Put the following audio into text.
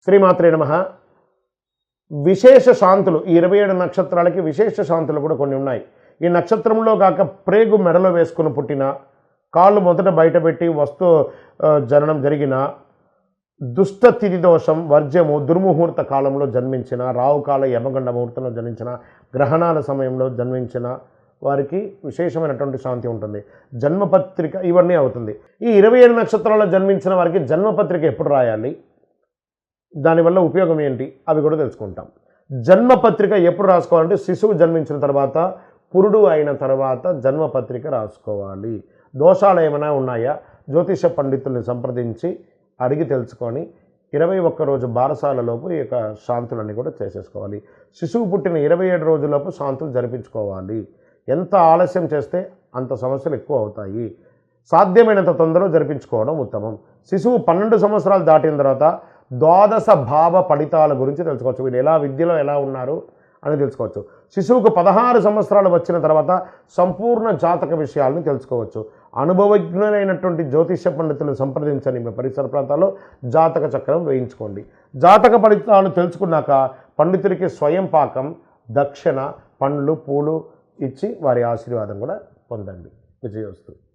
శ్రీమాత్రే నమః. విశేష శాంతులు ఈ 27 నక్షత్రాలకి విశేష శాంతులు కూడా కొన్ని ఉన్నాయి. ఈ నక్షత్రంలో కాక ప్రేగు మెడలో వేసుకుని పుట్టిన, కాళ్ళు మొదట బయటపెట్టి జననం జరిగిన, దుష్ట తిథి దోషం వర్జ్యము దుర్ముహూర్త కాలంలో జన్మించిన, రావుకాల యమగండ ముహూర్తంలో జన్మించిన, గ్రహణాల సమయంలో జన్మించిన వారికి విశేషమైనటువంటి శాంతి ఉంటుంది. జన్మపత్రిక ఇవన్నీ అవుతుంది. ఈ 27 నక్షత్రాల్లో జన్మించిన వారికి జన్మపత్రిక ఎప్పుడు రాయాలి, దానివల్ల ఉపయోగం ఏంటి, అవి కూడా తెలుసుకుంటాం. జన్మపత్రిక ఎప్పుడు రాసుకోవాలంటే శిశువు జన్మించిన తర్వాత, పురుడు అయిన తర్వాత జన్మపత్రిక రాసుకోవాలి. దోషాలు ఏమైనా ఉన్నాయా జ్యోతిష పండితుల్ని సంప్రదించి అడిగి తెలుసుకొని 21 రోజు బారసాలలోపు ఈ యొక్క శాంతులన్నీ కూడా చేసేసుకోవాలి. శిశువు పుట్టిన 27 రోజులలోపు శాంతులు జరిపించుకోవాలి. ఎంత ఆలస్యం చేస్తే అంత సమస్యలు ఎక్కువ అవుతాయి. సాధ్యమైనంత తొందరగా జరిపించుకోవడం ఉత్తమం. శిశువు 12 సంవత్సరాలు దాటిన తర్వాత ద్వాదశ భావ ఫలితాల గురించి తెలుసుకోవచ్చు. వీళ్ళు విద్యలో ఎలా ఉన్నారు అని తెలుసుకోవచ్చు. శిశువుకు 16 సంవత్సరాలు వచ్చిన తర్వాత సంపూర్ణ జాతక విషయాలను తెలుసుకోవచ్చు. అనుభవజ్ఞులైనటువంటి జ్యోతిష పండితులను సంప్రదించని మీ పరిసర ప్రాంతాల్లో జాతక చక్రం వేయించుకోండి. జాతక ఫలితాలు తెలుసుకున్నాక పండితుడికి స్వయం పాకం, దక్షిణ, పండ్లు, పూలు ఇచ్చి వారి ఆశీర్వాదం కూడా పొందండి. విజయోస్తు.